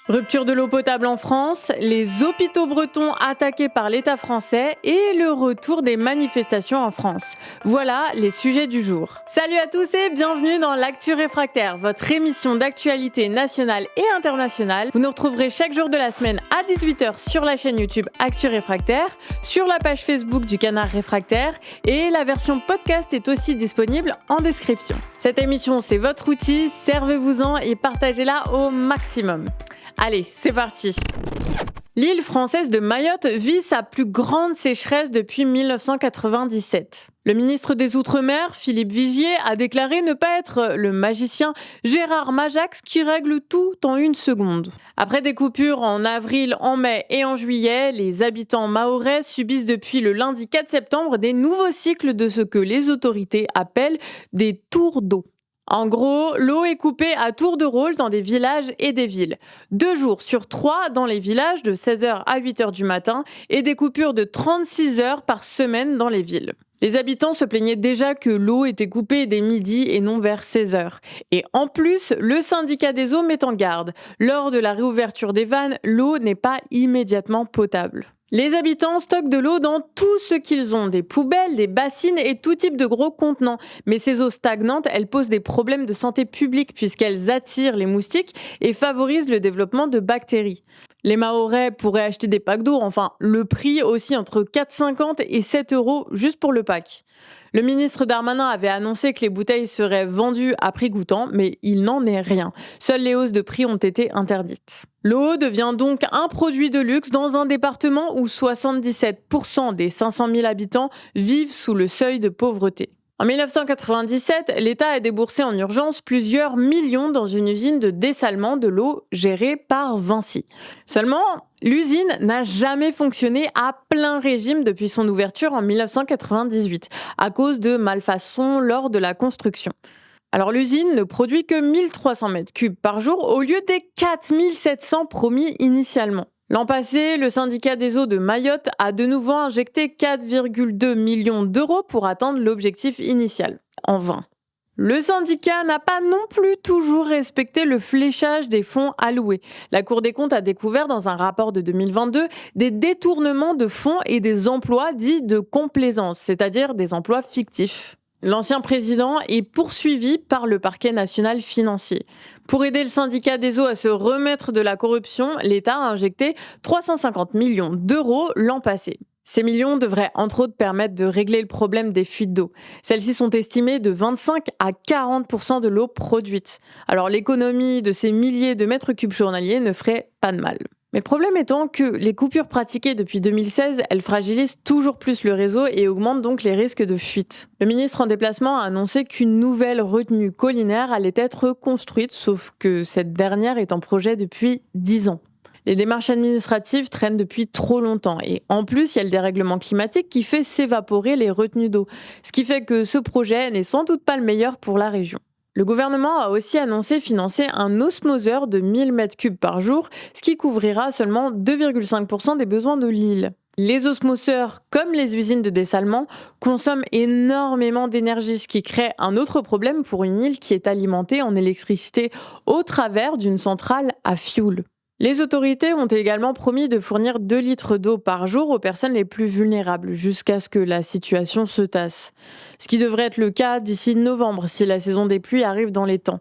Rupture de l'eau potable en France, les hôpitaux bretons attaqués par l'État français et le retour des manifestations en France. Voilà les sujets du jour. Salut à tous et bienvenue dans l'Actu Réfractaire, votre émission d'actualité nationale et internationale. Vous nous retrouverez chaque jour de la semaine à 18h sur la chaîne YouTube Actu Réfractaire, sur la page Facebook du Canard Réfractaire et la version podcast est aussi disponible en description. Cette émission, c'est votre outil, servez-vous-en et partagez-la au maximum. Allez, c'est parti. L'île française de Mayotte vit sa plus grande sécheresse depuis 1997. Le ministre des Outre-mer, Philippe Vigier, a déclaré ne pas être le magicien Gérard Majax qui règle tout en une seconde. Après des coupures en avril, en mai et en juillet, les habitants mahorais subissent depuis le lundi 4 septembre des nouveaux cycles de ce que les autorités appellent des tours d'eau. En gros, l'eau est coupée à tour de rôle dans des villages et des villes. 2 jours sur 3 dans les villages de 16h à 8h du matin et des coupures de 36 heures par semaine dans les villes. Les habitants se plaignaient déjà que l'eau était coupée dès midi et non vers 16h. Et en plus, le syndicat des eaux met en garde. Lors de la réouverture des vannes, l'eau n'est pas immédiatement potable. Les habitants stockent de l'eau dans tout ce qu'ils ont, des poubelles, des bassines et tout type de gros contenants. Mais ces eaux stagnantes, elles posent des problèmes de santé publique puisqu'elles attirent les moustiques et favorisent le développement de bactéries. Les Mahorais pourraient acheter des packs d'eau, enfin le prix aussi entre 4,50 et 7 € juste pour le pack. Le ministre Darmanin avait annoncé que les bouteilles seraient vendues à prix coûtant, mais il n'en est rien. Seules les hausses de prix ont été interdites. L'eau devient donc un produit de luxe dans un département où 77% des 500 000 habitants vivent sous le seuil de pauvreté. En 1997, l'État a déboursé en urgence plusieurs millions dans une usine de dessalement de l'eau gérée par Vinci. Seulement, l'usine n'a jamais fonctionné à plein régime depuis son ouverture en 1998, à cause de malfaçons lors de la construction. Alors l'usine ne produit que 1300 mètres cubes par jour au lieu des 4700 promis initialement. L'an passé, le syndicat des eaux de Mayotte a de nouveau injecté 4,2 millions d'euros pour atteindre l'objectif initial, en vain. Le syndicat n'a pas non plus toujours respecté le fléchage des fonds alloués. La Cour des comptes a découvert dans un rapport de 2022 des détournements de fonds et des emplois dits de complaisance, c'est-à-dire des emplois fictifs. L'ancien président est poursuivi par le parquet national financier. Pour aider le syndicat des eaux à se remettre de la corruption, l'État a injecté 350 millions d'euros l'an passé. Ces millions devraient entre autres permettre de régler le problème des fuites d'eau. Celles-ci sont estimées de 25 à 40% de l'eau produite. Alors l'économie de ces milliers de mètres cubes journaliers ne ferait pas de mal. Mais le problème étant que les coupures pratiquées depuis 2016, elles fragilisent toujours plus le réseau et augmentent donc les risques de fuite. Le ministre en déplacement a annoncé qu'une nouvelle retenue collinaire allait être construite, sauf que cette dernière est en projet depuis 10 ans. Les démarches administratives traînent depuis trop longtemps et en plus, il y a le dérèglement climatique qui fait s'évaporer les retenues d'eau, ce qui fait que ce projet n'est sans doute pas le meilleur pour la région. Le gouvernement a aussi annoncé financer un osmoseur de 1000 m3 par jour, ce qui couvrira seulement 2,5% des besoins de l'île. Les osmoseurs, comme les usines de dessalement, consomment énormément d'énergie, ce qui crée un autre problème pour une île qui est alimentée en électricité au travers d'une centrale à fioul. Les autorités ont également promis de fournir 2 litres d'eau par jour aux personnes les plus vulnérables, jusqu'à ce que la situation se tasse. Ce qui devrait être le cas d'ici novembre, si la saison des pluies arrive dans les temps.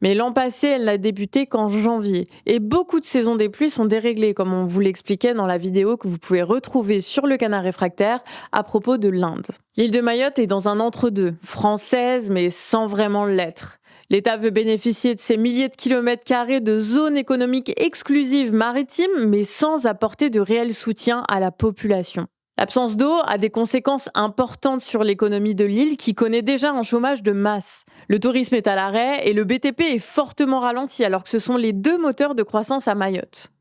Mais l'an passé, elle n'a débuté qu'en janvier. Et beaucoup de saisons des pluies sont déréglées, comme on vous l'expliquait dans la vidéo que vous pouvez retrouver sur le Canard Réfractaire à propos de l'Inde. L'île de Mayotte est dans un entre-deux, française mais sans vraiment l'être. L'État veut bénéficier de ces milliers de kilomètres carrés de zones économiques exclusives maritimes, mais sans apporter de réel soutien à la population. L'absence d'eau a des conséquences importantes sur l'économie de l'île qui connaît déjà un chômage de masse. Le tourisme est à l'arrêt et le BTP est fortement ralenti alors que ce sont les 2 moteurs de croissance à Mayotte.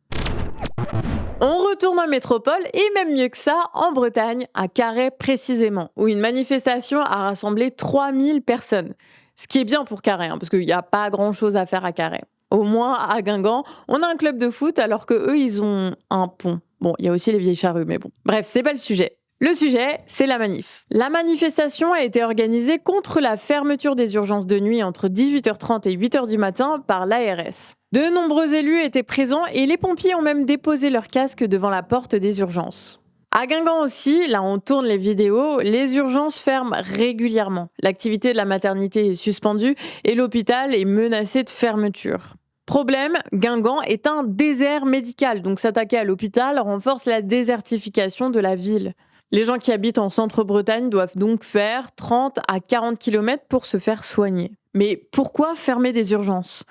On retourne en métropole et même mieux que ça, en Bretagne, à Carhaix précisément, où une manifestation a rassemblé 3000 personnes. Ce qui est bien pour Carhaix, parce qu'il n'y a pas grand-chose à faire à Carhaix. Au moins, à Guingamp, on a un club de foot alors qu'eux, ils ont un pont. Bon, il y a aussi les vieilles charrues, mais bon. Bref, c'est pas le sujet. Le sujet, c'est la manif. La manifestation a été organisée contre la fermeture des urgences de nuit entre 18h30 et 8h du matin par l'ARS. De nombreux élus étaient présents et les pompiers ont même déposé leurs casques devant la porte des urgences. À Guingamp aussi, là on tourne les vidéos, les urgences ferment régulièrement. L'activité de la maternité est suspendue et l'hôpital est menacé de fermeture. Problème, Guingamp est un désert médical, donc s'attaquer à l'hôpital renforce la désertification de la ville. Les gens qui habitent en Centre-Bretagne doivent donc faire 30 à 40 km pour se faire soigner. Mais pourquoi fermer des urgences ?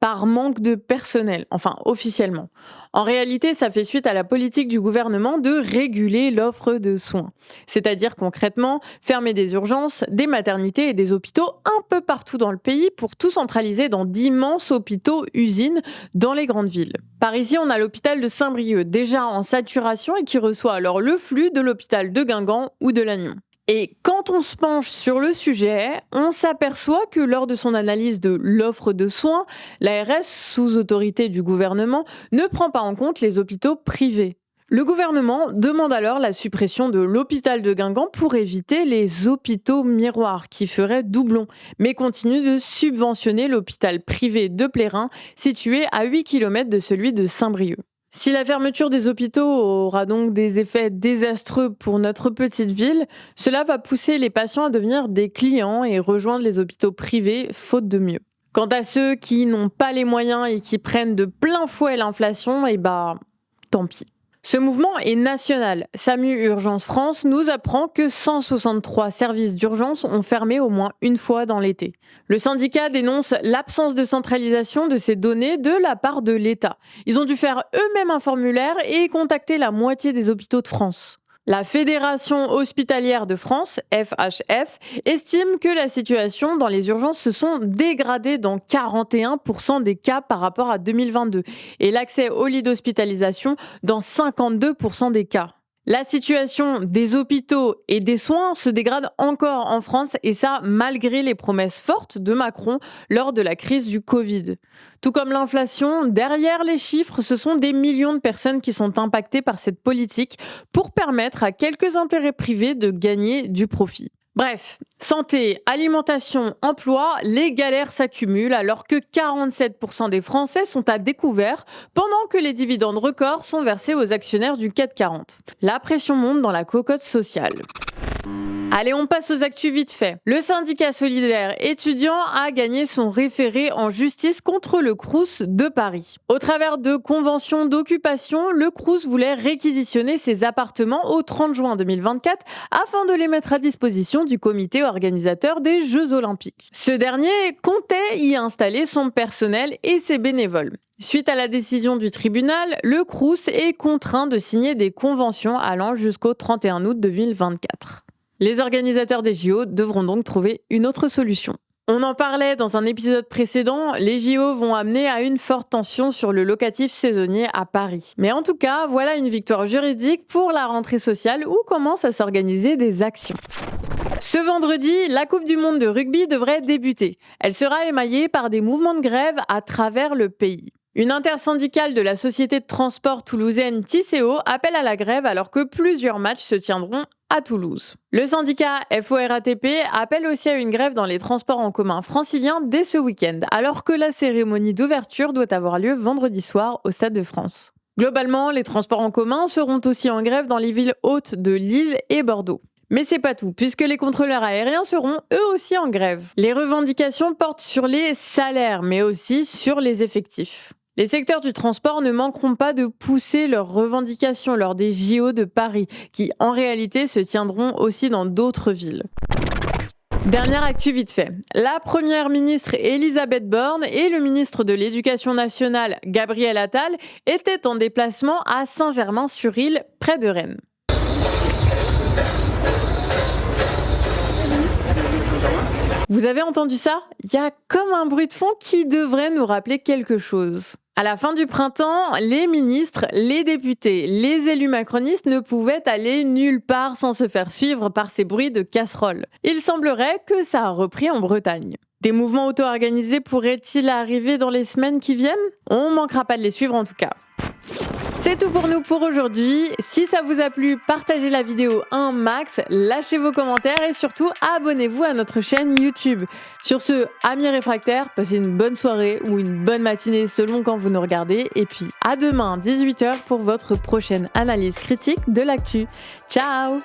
Par manque de personnel, enfin officiellement. En réalité, ça fait suite à la politique du gouvernement de réguler l'offre de soins. C'est-à-dire concrètement, fermer des urgences, des maternités et des hôpitaux un peu partout dans le pays pour tout centraliser dans d'immenses hôpitaux-usines dans les grandes villes. Par ici, on a l'hôpital de Saint-Brieuc, déjà en saturation et qui reçoit alors le flux de l'hôpital de Guingamp ou de Lannion. Et quand on se penche sur le sujet, on s'aperçoit que lors de son analyse de l'offre de soins, l'ARS, sous autorité du gouvernement, ne prend pas en compte les hôpitaux privés. Le gouvernement demande alors la suppression de l'hôpital de Guingamp pour éviter les hôpitaux miroirs qui feraient doublon, mais continue de subventionner l'hôpital privé de Plérin, situé à 8 km de celui de Saint-Brieuc. Si la fermeture des hôpitaux aura donc des effets désastreux pour notre petite ville, cela va pousser les patients à devenir des clients et rejoindre les hôpitaux privés, faute de mieux. Quant à ceux qui n'ont pas les moyens et qui prennent de plein fouet l'inflation, tant pis. Ce mouvement est national. SAMU Urgence France nous apprend que 163 services d'urgence ont fermé au moins une fois dans l'été. Le syndicat dénonce l'absence de centralisation de ces données de la part de l'État. Ils ont dû faire eux-mêmes un formulaire et contacter la moitié des hôpitaux de France. La Fédération hospitalière de France, FHF, estime que la situation dans les urgences se sont dégradées dans 41% des cas par rapport à 2022 et l'accès aux lits d'hospitalisation dans 52% des cas. La situation des hôpitaux et des soins se dégrade encore en France et ça malgré les promesses fortes de Macron lors de la crise du Covid. Tout comme l'inflation, derrière les chiffres, ce sont des millions de personnes qui sont impactées par cette politique pour permettre à quelques intérêts privés de gagner du profit. Bref, santé, alimentation, emploi, les galères s'accumulent alors que 47% des Français sont à découvert pendant que les dividendes records sont versés aux actionnaires du CAC 40. La pression monte dans la cocotte sociale. Allez, on passe aux actus vite fait. Le syndicat solidaire étudiant a gagné son référé en justice contre le Crous de Paris. Au travers de conventions d'occupation, le Crous voulait réquisitionner ses appartements au 30 juin 2024 afin de les mettre à disposition du comité organisateur des Jeux Olympiques. Ce dernier comptait y installer son personnel et ses bénévoles. Suite à la décision du tribunal, le Crous est contraint de signer des conventions allant jusqu'au 31 août 2024. Les organisateurs des JO devront donc trouver une autre solution. On en parlait dans un épisode précédent, les JO vont amener à une forte tension sur le locatif saisonnier à Paris. Mais en tout cas, voilà une victoire juridique pour la rentrée sociale où commencent à s'organiser des actions. Ce vendredi, la Coupe du monde de rugby devrait débuter. Elle sera émaillée par des mouvements de grève à travers le pays. Une intersyndicale de la société de transport toulousaine Tisséo appelle à la grève alors que plusieurs matchs se tiendront à Toulouse. Le syndicat FORATP appelle aussi à une grève dans les transports en commun franciliens dès ce week-end, alors que la cérémonie d'ouverture doit avoir lieu vendredi soir au Stade de France. Globalement, les transports en commun seront aussi en grève dans les villes hautes de Lille et Bordeaux. Mais c'est pas tout, puisque les contrôleurs aériens seront eux aussi en grève. Les revendications portent sur les salaires, mais aussi sur les effectifs. Les secteurs du transport ne manqueront pas de pousser leurs revendications lors des JO de Paris, qui en réalité se tiendront aussi dans d'autres villes. Dernière actu vite fait. La première ministre Elisabeth Borne et le ministre de l'Éducation nationale Gabriel Attal étaient en déplacement à Saint-Germain-sur-Île, près de Rennes. Vous avez entendu ça ? Il y a comme un bruit de fond qui devrait nous rappeler quelque chose. À la fin du printemps, les ministres, les députés, les élus macronistes ne pouvaient aller nulle part sans se faire suivre par ces bruits de casseroles. Il semblerait que ça a repris en Bretagne. Des mouvements auto-organisés pourraient-ils arriver dans les semaines qui viennent ? On ne manquera pas de les suivre en tout cas. C'est C'est tout pour nous pour aujourd'hui. Si ça vous a plu, partagez la vidéo un max, lâchez vos commentaires et surtout abonnez-vous à notre chaîne YouTube. Sur ce, amis réfractaires, passez une bonne soirée ou une bonne matinée selon quand vous nous regardez. Et puis à demain 18h pour votre prochaine analyse critique de l'actu. Ciao!